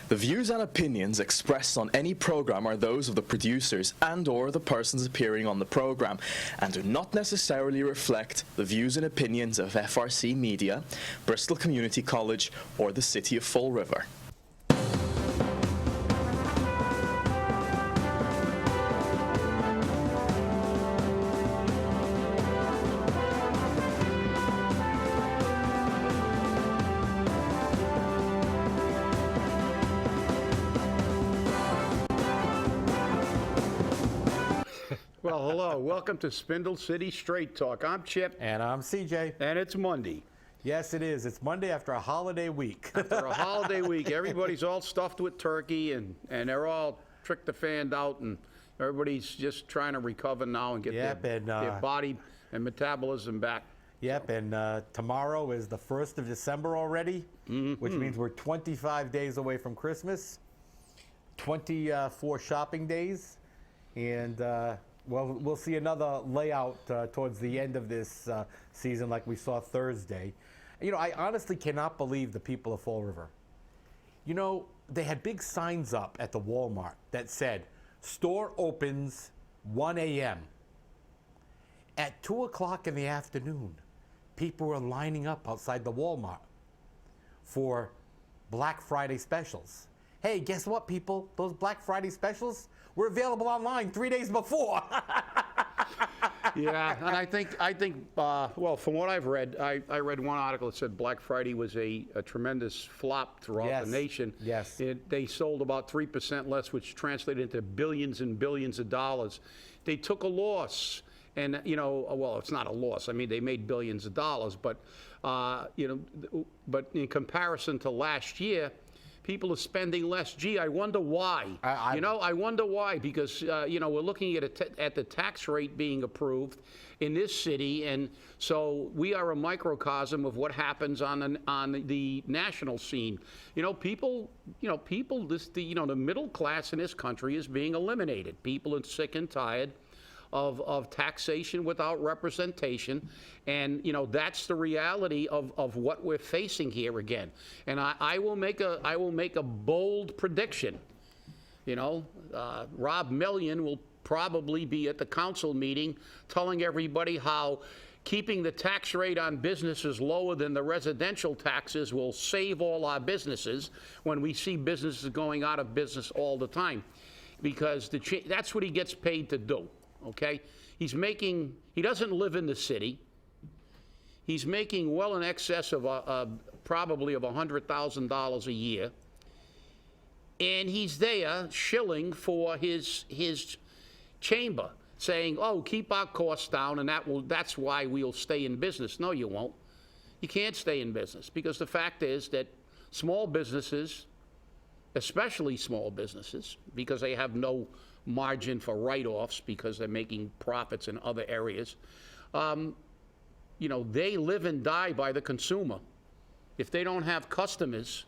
The views and opinions expressed on any program are those of the producers and/or the persons appearing on the program and do not necessarily reflect the views and opinions of FRC Media, Bristol Community College, or the City of Fall River. Well, hello. Welcome to Spindle City Straight Talk. I'm Chip. And I'm CJ. And it's Monday. Yes, it is. It's Monday after a holiday week. After a holiday week, everybody's all stuffed with turkey, and they're all tricked the fan out, and everybody's just trying to recover now and get their body and metabolism back. Yep, and tomorrow is the 1st of December already, which means we're 25 days away from Christmas, 24 shopping days, and well, we'll see another layout towards the end of this season like we saw Thursday. You know, I honestly cannot believe the people of Fall River. You know, they had big signs up at the Walmart that said, store opens 1 a.m. At 2 o'clock in the afternoon, people were lining up outside the Walmart for Black Friday specials. Hey, guess what, people? Those Black Friday specials were available online 3 days before. Yeah, and I think, well, from what I've read, I read one article that said Black Friday was a tremendous flop throughout the nation. Yes. They sold about 3% less, which translated into billions and billions of dollars. They took a loss. And, you know, well, it's not a loss. I mean, they made billions of dollars. But, you know, but in comparison to last year, people are spending less. Gee, I wonder why. I wonder why, because, you know, we're looking at the tax rate being approved in this city, and so we are a microcosm of what happens on the national scene. You know, the middle class in this country is being eliminated. People are sick and tired of taxation without representation, and you know that's the reality of what we're facing here again. And I will make a bold prediction. You know, Rob Million will probably be at the council meeting telling everybody how keeping the tax rate on businesses lower than the residential taxes will save all our businesses when we see businesses going out of business all the time, because that's what he gets paid to do. Okay, he doesn't live in the city. He's making well in excess of probably of $100,000 a year, and he's there shilling for his chamber, saying, "Oh, keep our costs down, and that's why we'll stay in business." No, you won't. You can't stay in business, because the fact is that small businesses, especially small businesses, because they have no margin for write-offs because they're making profits in other areas, you know, they live and die by the consumer. If they don't have customers,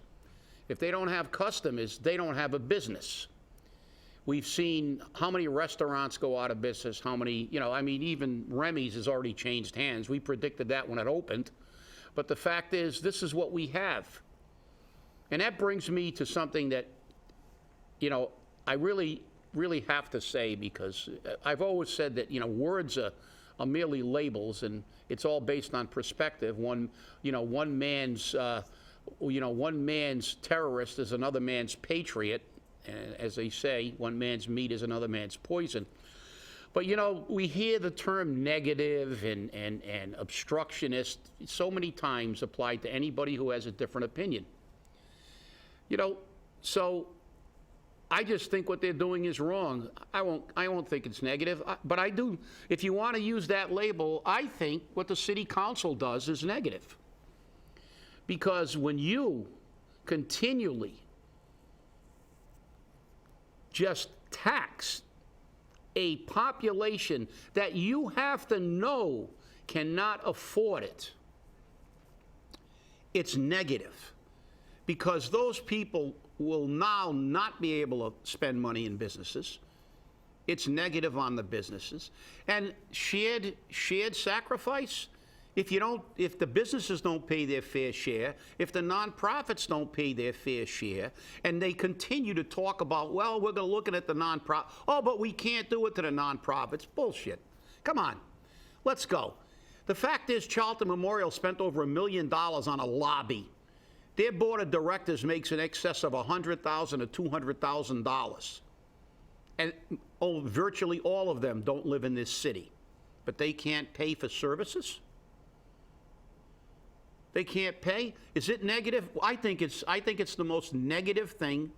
they don't have a business. We've seen how many restaurants go out of business, how many, you know, I mean, even Remy's has already changed hands. We predicted that when it opened. But the fact is, this is what we have. And that brings me to something that, you know, I really have to say, because I've always said that, you know, words are merely labels, and it's all based on perspective. One man's terrorist is another man's patriot, and as they say, one man's meat is another man's poison. But you know, we hear the term negative and obstructionist so many times applied to anybody who has a different opinion. You know, so I just think what they're doing is wrong. I won't think it's negative, but I do. If you want to use that label, I think what the city council does is negative. Because when you continually just tax a population that you have to know cannot afford it, it's negative. Because those people will now not be able to spend money in businesses. It's negative on the businesses. And shared sacrifice If the businesses don't pay their fair share, if the nonprofits don't pay their fair share, and they continue to talk about, well, we're going to look at the nonprofit. Oh, but we can't do it to the nonprofits. Bullshit. Come on, let's go. The fact is, Charlton Memorial spent over $1 million on a lobby. Their board of directors makes in excess of $100,000 to $200,000, and virtually all of them don't live in this city, but they can't pay for services. They can't pay? Is it negative? I think it's the most negative thing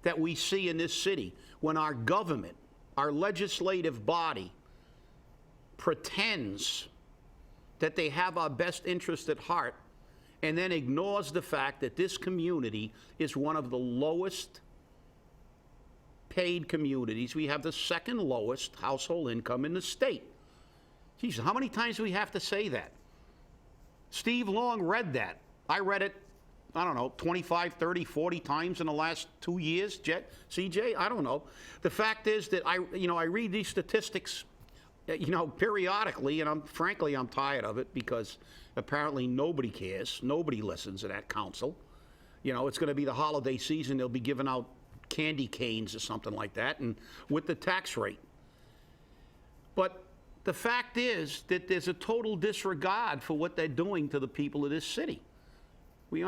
that we see in this city when our government, our legislative body, pretends that they have our best interest at heart and then ignores the fact that this community is one of the lowest paid communities. We have the second lowest household income in the state. Jesus, how many times do we have to say that? Steve Long read that. I read it, I don't know, 25, 30, 40 times in the last 2 years. CJ, I don't know. The fact is that I read these statistics, periodically, and frankly, I'm tired of it because apparently nobody cares. Nobody listens to that council. It's going to be the holiday season. They'll be giving out candy canes or something like that, and with the tax rate. But the fact is that there's a total disregard for what they're doing to the people of this city. We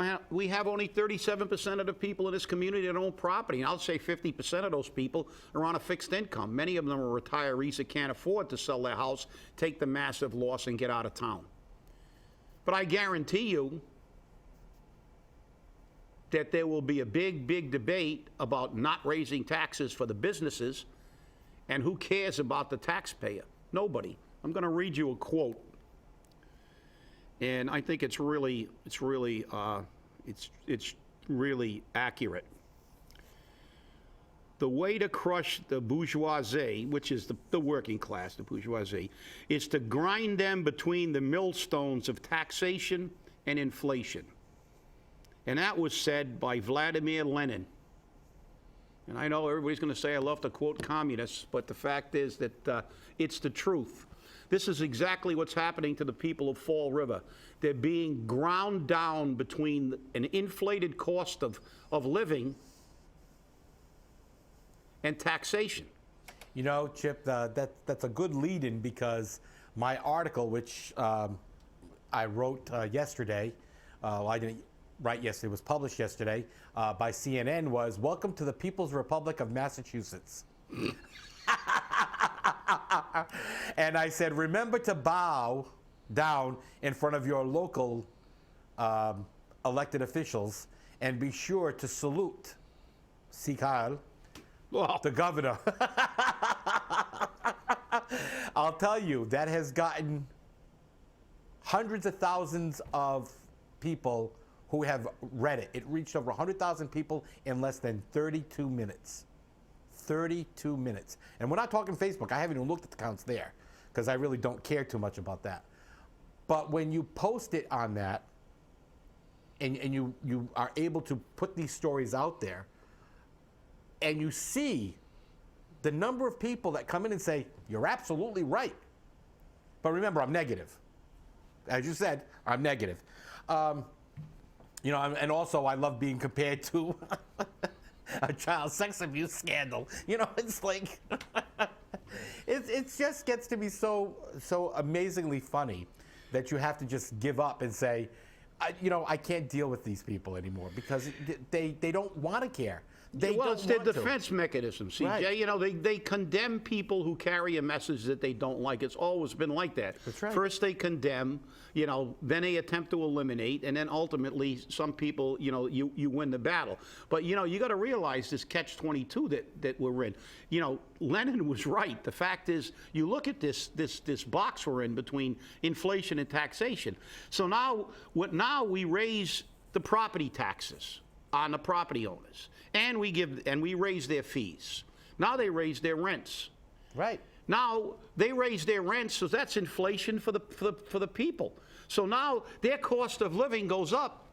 have only 37% of the people in this community that own property, and I'll say 50% of those people are on a fixed income. Many of them are retirees that can't afford to sell their house, take the massive loss, and get out of town. But I guarantee you that there will be a big, big debate about not raising taxes for the businesses, and who cares about the taxpayer? Nobody. I'm going to read you a quote, and I think it's really accurate. The way to crush the bourgeoisie, which is the working class, the bourgeoisie, is to grind them between the millstones of taxation and inflation. And that was said by Vladimir Lenin. And I know everybody's going to say I love to quote communists, but the fact is that it's the truth. This is exactly what's happening to the people of Fall River. They're being ground down between an inflated cost of living and taxation. Chip, that's a good lead-in, because my article, which I wrote yesterday, I didn't write yesterday, it was published yesterday by CNN, was "Welcome to the People's Republic of Massachusetts." And I said, remember to bow down in front of your local elected officials, and be sure to salute Sikal, the governor. I'll tell you, that has gotten hundreds of thousands of people who have read it. It reached over 100,000 people in less than 32 minutes. 32 minutes. And we're not talking Facebook. I haven't even looked at the counts there, because I really don't care too much about that. But when you post it on that, and you are able to put these stories out there, and you see the number of people that come in and say, you're absolutely right. But remember, I'm negative. As you said, I'm negative. And also I love being compared to a child sex abuse scandal. It's like, it just gets to be so amazingly funny that you have to just give up and say, I can't deal with these people anymore, because they don't want to care. It's their defense mechanism, CJ. Right. They condemn people who carry a message that they don't like. It's always been like that. That's right. First they condemn, then they attempt to eliminate, and then ultimately some people, you win the battle. But, you got to realize this catch-22 that we're in. Lenin was right. The fact is, you look at this box we're in between inflation and taxation. So now we raise the property taxes on the property owners, and we raise their fees. Now they raise their rents. Right. Now they raise their rents, so that's inflation for the people. So now their cost of living goes up,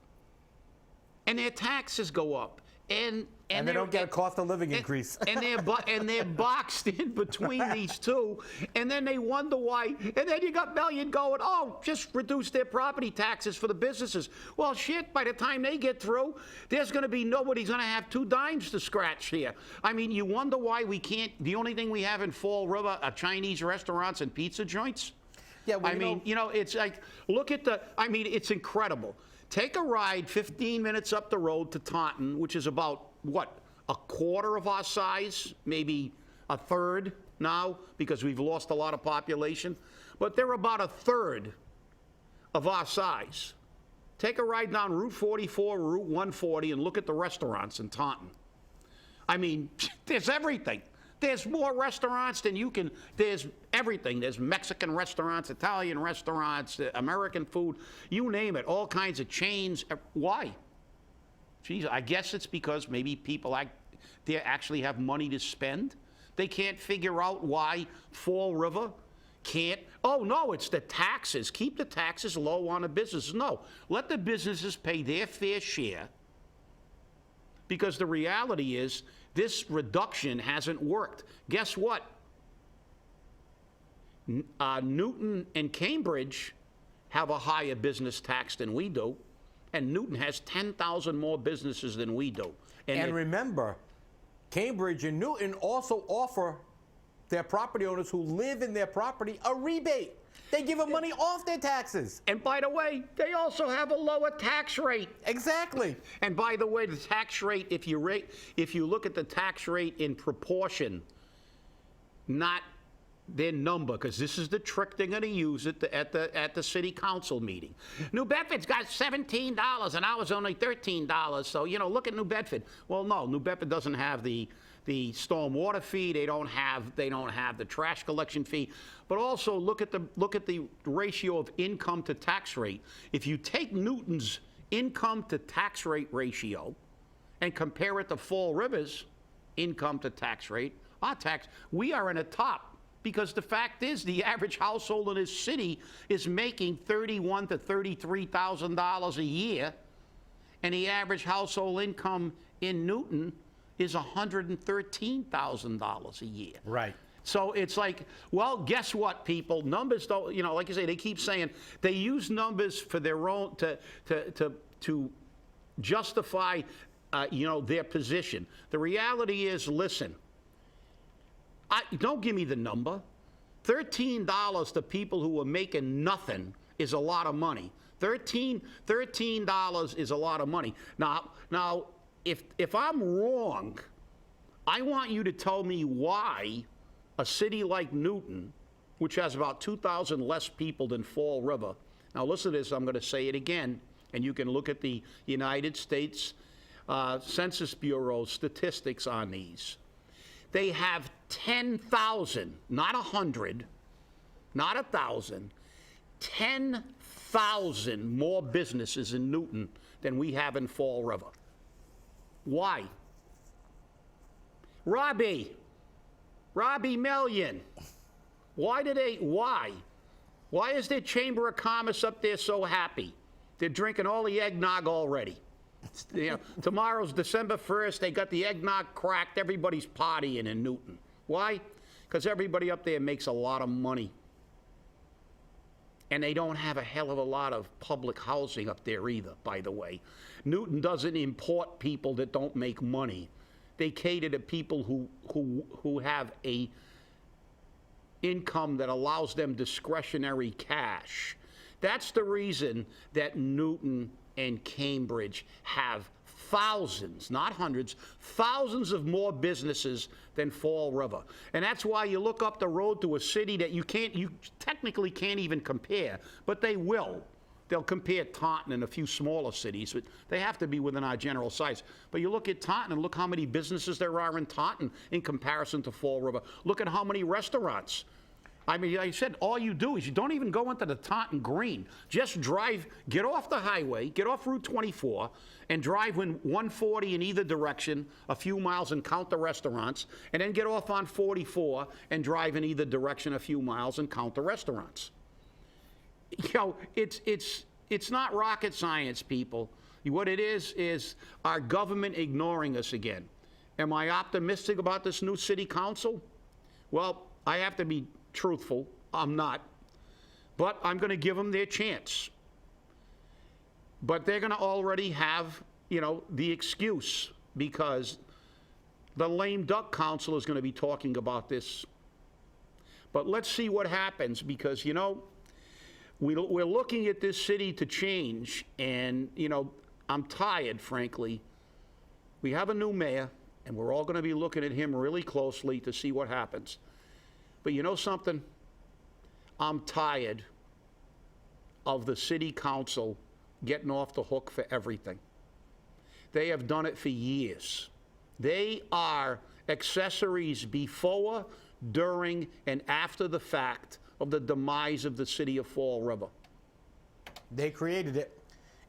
and their taxes go up, And they don't get a cost of living increase. And they're boxed in between these two, and then they wonder why. And then you got Bellion going, oh, just reduce their property taxes for the businesses. Well, shit, by the time they get through, there's going to be nobody's going to have 2 dimes to scratch here. I mean, you wonder why we can't, the only thing we have in Fall River are Chinese restaurants and pizza joints? Yeah, well, I mean, it's like, look at it's incredible. Take a ride 15 minutes up the road to Taunton, which is about, what, a quarter of our size, maybe a third now, because we've lost a lot of population. But they're about a third of our size. Take a ride down Route 44, Route 140, and look at the restaurants in Taunton. I mean, there's everything. There's more restaurants than you can, there's everything. There's Mexican restaurants, Italian restaurants, American food, you name it, all kinds of chains. Why? Geez, I guess it's because maybe people they actually have money to spend. They can't figure out why Fall River can't. Oh, no, it's the taxes. Keep the taxes low on the businesses. No, let the businesses pay their fair share, because the reality is, this reduction hasn't worked. Guess what? Newton and Cambridge have a higher business tax than we do, and Newton has 10,000 more businesses than we do. And remember, Cambridge and Newton also offer their property owners who live in their property a rebate. They give them money off their taxes. And by the way, they also have a lower tax rate. Exactly. And by the way, the tax rate, if you look at the tax rate in proportion, not their number, because this is the trick they're going to use at the city council meeting. New Bedford's got $17 and ours only $13. So, look at New Bedford. Well, no, New Bedford doesn't have the storm water fee. They don't have the trash collection fee. But also look at the ratio of income to tax rate. If you take Newton's income to tax rate ratio and compare it to Fall River's income to tax rate, we are in the top. Because the fact is, the average household in this city is making $31,000 to $33,000 a year, and the average household income in Newton is $113,000 a year. Right. So it's like, well, guess what, people? Numbers don't, like you say, they keep saying they use numbers for their own to justify, their position. The reality is, listen. Don't give me the number. $13 to people who are making nothing is a lot of money. $13 is a lot of money. Now, if I'm wrong, I want you to tell me why a city like Newton, which has about 2,000 less people than Fall River. Now listen to this, I'm going to say it again, and you can look at the United States Census Bureau statistics on these. They have 10,000, not 100, not 1,000, 10,000 more businesses in Newton than we have in Fall River. Why? Robbie Million. Why? Why is their Chamber of Commerce up there so happy? They're drinking all the eggnog already. Tomorrow's December 1st. They got the eggnog cracked. Everybody's partying in Newton. Why? Because everybody up there makes a lot of money. And they don't have a hell of a lot of public housing up there either, by the way. Newton doesn't import people that don't make money. They cater to people who have a income that allows them discretionary cash. That's the reason that Newton and Cambridge have thousands, not hundreds, thousands of more businesses than Fall River. And that's why you look up the road to a city that you technically can't even compare, but they will. They'll compare Taunton and a few smaller cities, but they have to be within our general size. But you look at Taunton and look how many businesses there are in Taunton in comparison to Fall River. Look at how many restaurants. I mean, like I said, all you do is you don't even go into the Taunton Green. Just drive, get off the highway, get off Route 24, and drive in 140 in either direction a few miles and count the restaurants, and then get off on 44 and drive in either direction a few miles and count the restaurants. It's not rocket science, people. What it is our government ignoring us again. Am I optimistic about this new city council? Well, I have to be truthful. I'm not. But I'm going to give them their chance. But they're going to already have, the excuse, because the lame duck council is going to be talking about this. But let's see what happens, because, we're looking at this city to change, and, I'm tired, frankly. We have a new mayor, and we're all going to be looking at him really closely to see what happens. But you know something? I'm tired of the city council getting off the hook for everything. They have done it for years. They are accessories before, during, and after the fact of the demise of the city of Fall River. They created it,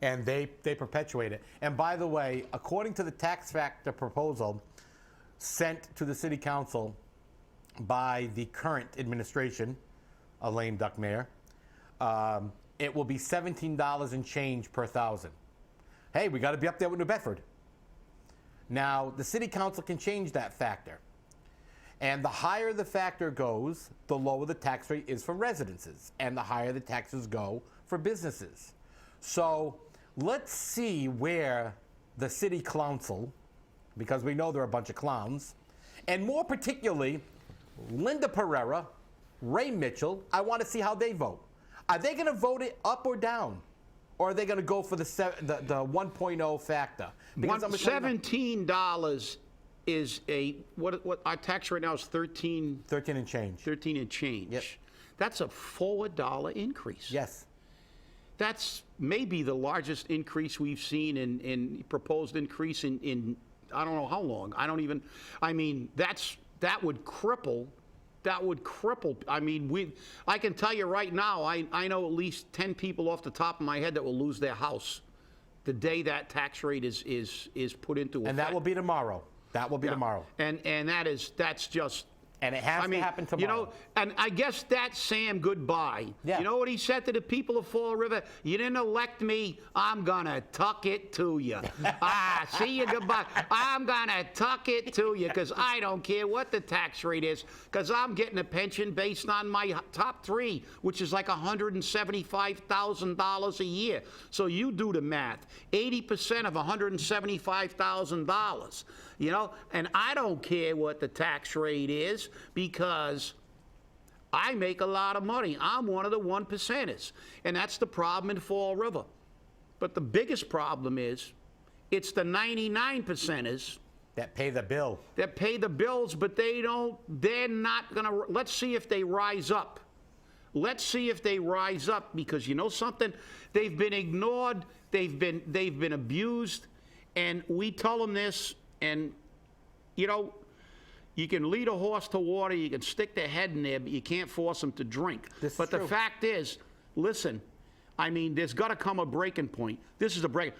and they perpetuate it. And by the way, according to the tax factor proposal sent to the city council by the current administration, a lame duck mayor, it will be $17 and change per thousand. Hey, we got to be up there with New Bedford. Now, the city council can change that factor. And the higher the factor goes, the lower the tax rate is for residences, and the higher the taxes go for businesses. So let's see where the city council, because we know they're a bunch of clowns, and more particularly, Linda Pereira, Ray Mitchell, I want to see how they vote. Are they going to vote it up or down? Or are they going to go for the 1.0 factor? Because $17 is what our tax right now is 13 and change. 13 and change. Yep. That's a $4 increase. Yes. That's maybe the largest increase we've seen in proposed increase in I don't know how long. That would cripple. I can tell you right now, I know at least 10 people off the top of my head that will lose their house the day that tax rate is put into effect. And that will be tomorrow. That will be tomorrow. And that's just. And it has to happen tomorrow. And I guess that's Sam goodbye. Yeah. You know what he said to the people of Fall River? You didn't elect me, I'm gonna tuck it to you. See you goodbye. I'm gonna tuck it to you, because I don't care what the tax rate is, because I'm getting a pension based on my top three, which is like $175,000 a year. So you do the math. 80% of $175,000. And I don't care what the tax rate is, because I make a lot of money. I'm one of the 1%ers. And that's the problem in Fall River. But the biggest problem is, it's the 99%ers that pay the bill. That pay the bills, but they're not gonna, let's see if they rise up. Let's see if they rise up, because you know something? They've been ignored, they've been abused, and we tell them this, and you can lead a horse to water, you can stick their head in there, but you can't force them to drink. But the fact is, listen, there's got to come a breaking point. This is a break.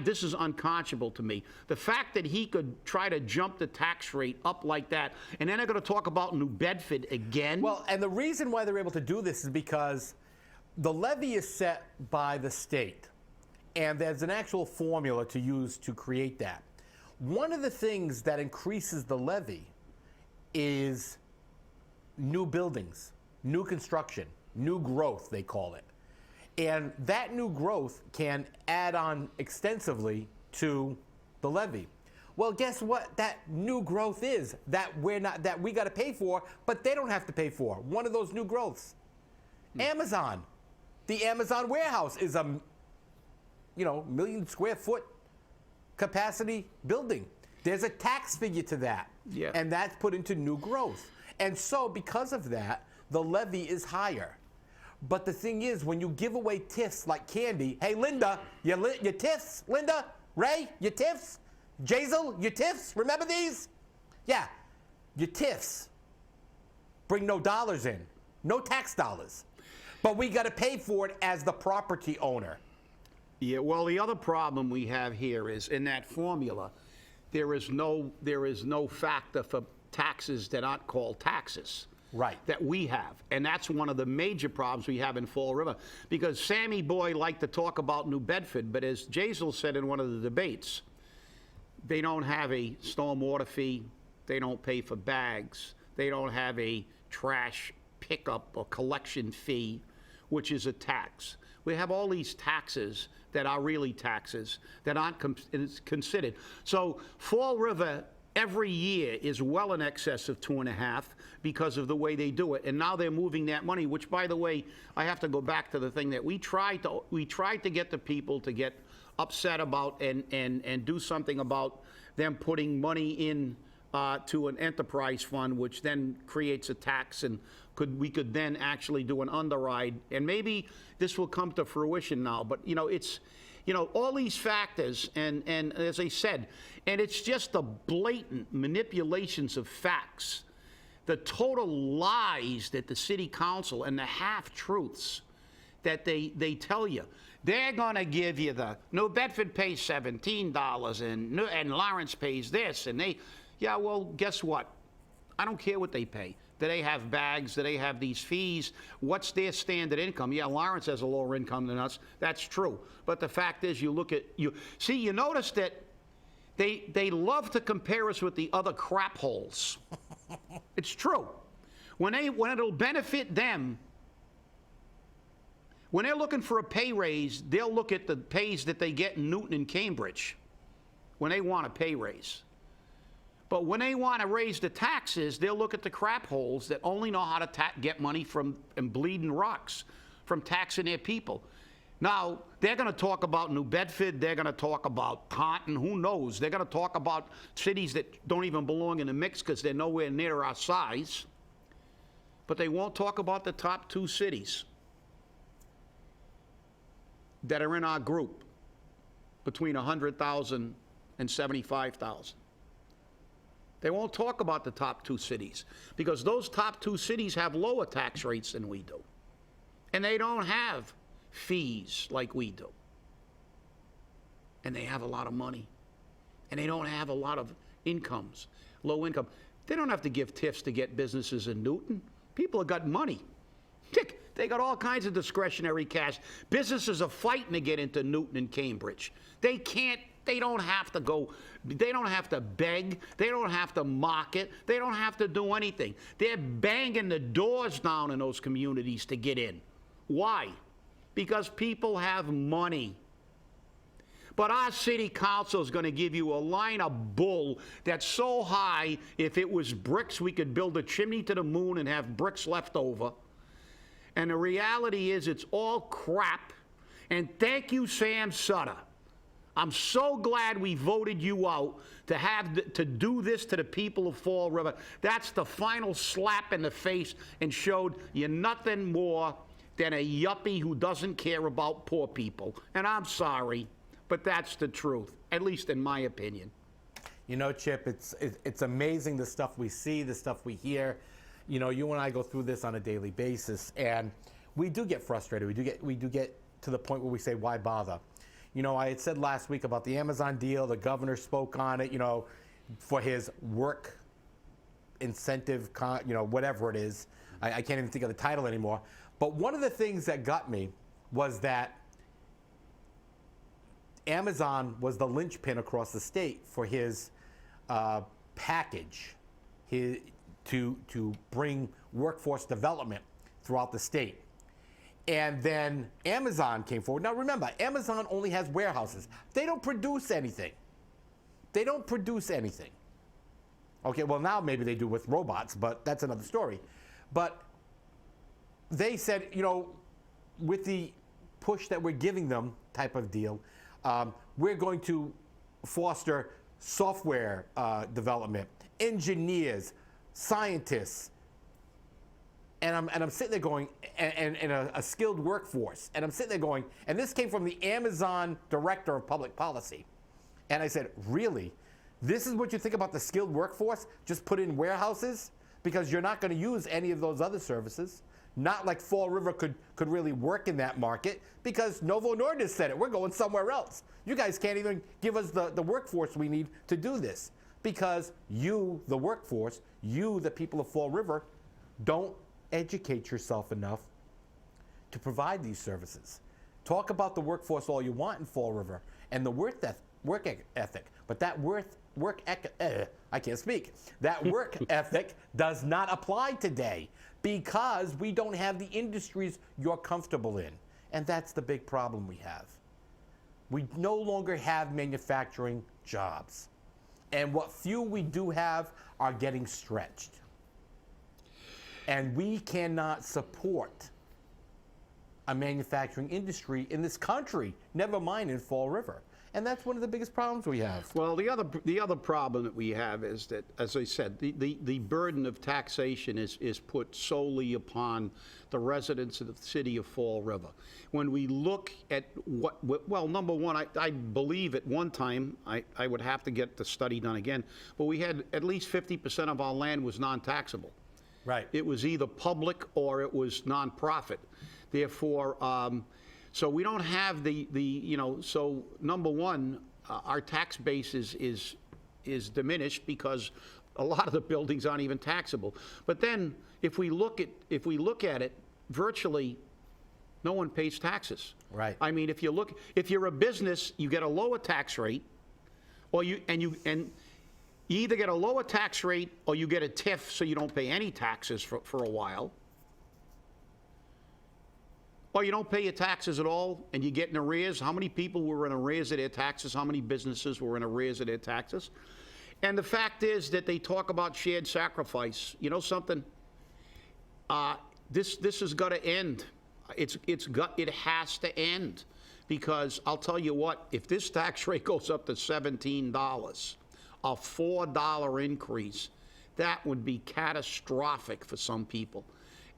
This is unconscionable to me. The fact that he could try to jump the tax rate up like that, and then they're going to talk about New Bedford again. Well, and the reason why they're able to do this is because the levy is set by the state, and there's an actual formula to use to create that. One of the things that increases the levy is new buildings, new construction, new growth, they call it. And that new growth can add on extensively to the levy. Well, guess what that new growth is that we got to pay for, but they don't have to pay for. One of those new growths. Amazon. The Amazon warehouse is a million square foot capacity building. There's a tax figure to that. Yeah. And that's put into new growth. And so because of that, the levy is higher. But the thing is, when you give away TIFs like candy, hey, Linda, your TIFs, Linda, Ray, your TIFs, Jazel, your TIFs, remember these? Yeah, your TIFs bring no dollars in, no tax dollars. But we got to pay for it as the property owner. Yeah, well, the other problem we have here is in that formula, there is no factor for taxes that aren't called taxes. Right. that we have. And that's one of the major problems we have in Fall River. Because Sammy Boy liked to talk about New Bedford, but as Jazel said in one of the debates, they don't have a stormwater fee, they don't pay for bags, they don't have a trash pickup or collection fee, which is a tax. We have all these taxes that are really taxes that aren't considered. So Fall River every year is well in excess of 2.5 because of the way they do it. And now they're moving that money, which, by the way, I have to go back to the thing that we tried to get the people to get upset about and do something about them putting money in to an enterprise fund, which then creates a tax, and we could then actually do an underride. And maybe this will come to fruition now, but it's all these factors, and as I said, and it's just the blatant manipulations of facts, the total lies that the city council and the half-truths that they tell you. They're going to give you the New Bedford pays $17 and Lawrence pays this, and well, guess what? I don't care what they pay. Do they have bags? Do they have these fees? What's their standard income? Yeah, Lawrence has a lower income than us. That's true. But the fact is, you notice that they love to compare us with the other crap holes. It's true. When it'll benefit them, when they're looking for a pay raise, they'll look at the pays that they get in Newton and Cambridge when they want a pay raise. But when they want to raise the taxes, they'll look at the crap holes that only know how to get money from and bleeding rocks from taxing their people. Now, they're going to talk about New Bedford. They're going to talk about Taunton. Who knows? They're going to talk about cities that don't even belong in the mix because they're nowhere near our size. But they won't talk about the top 2 cities that are in our group between 100,000 and 75,000. They won't talk about the top 2 cities because those top 2 cities have lower tax rates than we do. And they don't have fees like we do. And they have a lot of money. And they don't have a lot of incomes, low income. They don't have to give TIFs to get businesses in Newton. People have got money. They got all kinds of discretionary cash. Businesses are fighting to get into Newton and Cambridge. They don't have to go, they don't have to beg, they don't have to market, they don't have to do anything. They're banging the doors down in those communities to get in. Why? Because people have money. But our city council is going to give you a line of bull that's so high, if it was bricks, we could build a chimney to the moon and have bricks left over. And the reality is it's all crap. And thank you, Sam Sutter. I'm so glad we voted you out to do this to the people of Fall River. That's the final slap in the face and showed you're nothing more than a yuppie who doesn't care about poor people. And I'm sorry, but that's the truth, at least in my opinion. Chip, it's amazing the stuff we see, the stuff we hear. You and I go through this on a daily basis, and we do get frustrated. We do get to the point where we say, why bother? I had said last week about the Amazon deal. The governor spoke on it, for his work incentive, whatever it is. I can't even think of the title anymore. But one of the things that got me was that Amazon was the linchpin across the state for his package to bring workforce development throughout the state. And then Amazon came forward. Now remember, Amazon only has warehouses. They don't produce anything. Okay, well now maybe they do with robots, but that's another story. But they said, with the push that we're giving them type of deal, we're going to foster software development, engineers, scientists, and I'm sitting there going, and a skilled workforce, and I'm sitting there going, and this came from the Amazon director of public policy, and I said, really? This is what you think about the skilled workforce? Just put in warehouses? Because you're not going to use any of those other services. Not like Fall River could really work in that market, because Novo Nordisk said it. We're going somewhere else. You guys can't even give us the workforce we need to do this, because you, the workforce, you, the people of Fall River, don't educate yourself enough to provide these services. Talk about the workforce all you want in Fall River and the work ethic, but that I can't speak. That work ethic does not apply today because we don't have the industries you're comfortable in. And that's the big problem we have. We no longer have manufacturing jobs. And what few we do have are getting stretched. And we cannot support a manufacturing industry in this country, never mind in Fall River. And that's one of the biggest problems we have. Well, the other problem that we have is that, as I said, the burden of taxation is put solely upon the residents of the city of Fall River. When we look at well, number one, I believe at one time, I would have to get the study done again, but we had at least 50% of our land was non-taxable. Right. It was either public or it was nonprofit. Therefore, so we don't have so number one, our tax base is diminished because a lot of the buildings aren't even taxable. But then if we look at it, virtually no one pays taxes. Right. I mean, if you're a business, you get a lower tax rate, or you either get a lower tax rate or you get a TIF so you don't pay any taxes for a while. Or you don't pay your taxes at all and you get in arrears. How many people were in arrears of their taxes? How many businesses were in arrears of their taxes? And the fact is that they talk about shared sacrifice. You know something? This has got to end. It has to end. Because I'll tell you what, if this tax rate goes up to $17, a $4 increase, that would be catastrophic for some people.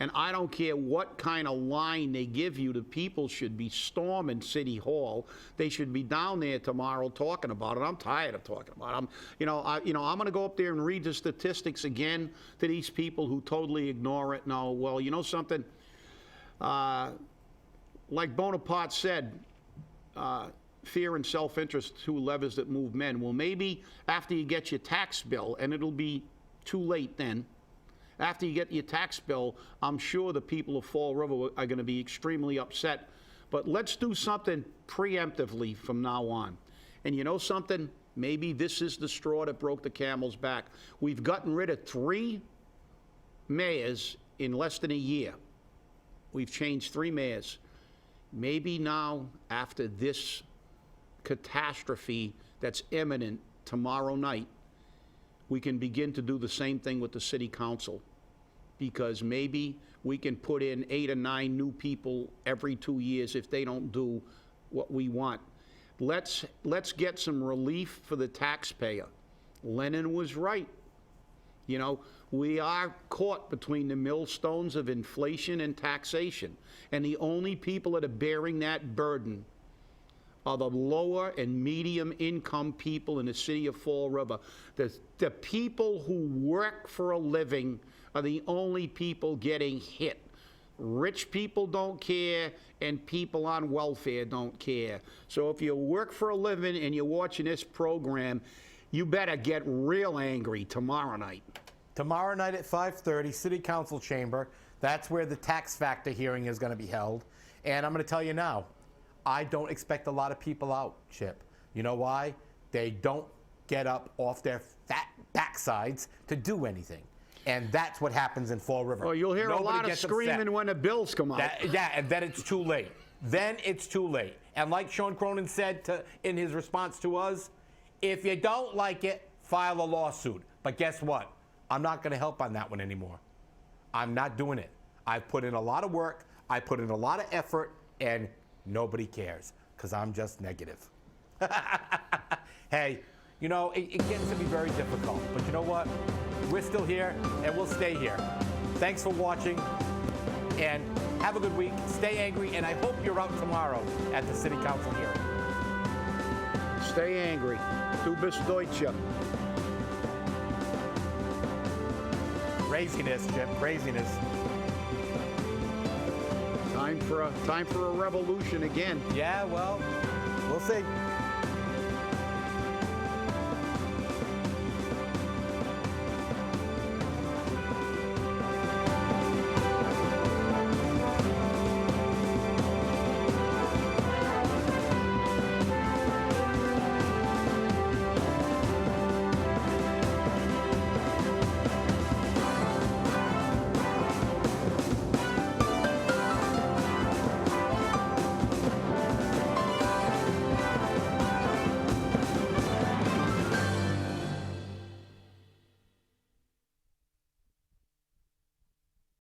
And I don't care what kind of line they give you, the people should be storming City Hall. They should be down there tomorrow talking about it. I'm tired of talking about it. I'm going to go up there and read the statistics again to these people who totally ignore it. No, well, you know something? Like Bonaparte said, fear and self-interest, two levers that move men. Well, maybe after you get your tax bill, and it'll be too late then, after you get your tax bill, I'm sure the people of Fall River are going to be extremely upset. But let's do something preemptively from now on. And you know something? Maybe this is the straw that broke the camel's back. We've gotten rid of 3 mayors in less than a year. We've changed 3 mayors. Maybe now, after this catastrophe that's imminent tomorrow night, we can begin to do the same thing with the city council, because maybe we can put in 8 or 9 new people every 2 years if they don't do what we want. Let's get some relief for the taxpayer. Lenin was right. You know, we are caught between the millstones of inflation and taxation, and the only people that are bearing that burden are the lower and medium income people in the city of Fall River. The people who work for a living are the only people getting hit. Rich people don't care, and people on welfare don't care. So if you work for a living and you're watching this program, you better get real angry tomorrow night. Tomorrow night at 5:30, City Council Chamber. That's where the tax factor hearing is going to be held. And I'm going to tell you now, I don't expect a lot of people out, Chip. You know why? They don't get up off their fat backsides to do anything. And that's what happens in Fall River. Well, you'll hear Nobody a lot of gets screaming upset. when the bills come out. And then it's too late. Then it's too late. And like Sean Cronin said in his response to us, if you don't like it, file a lawsuit. But guess what? I'm not going to help on that one anymore. I'm not doing it. I've put in a lot of work. I put in a lot of effort, and nobody cares because I'm just negative. Hey, you know, it gets to be very difficult. But you know what? We're still here, and we'll stay here. Thanks for watching, and have a good week. Stay angry, and I hope you're out tomorrow at the City Council hearing. Stay angry. Du bist Deutsche. Craziness, Chip, craziness. Time for a revolution again. Yeah, well, we'll see.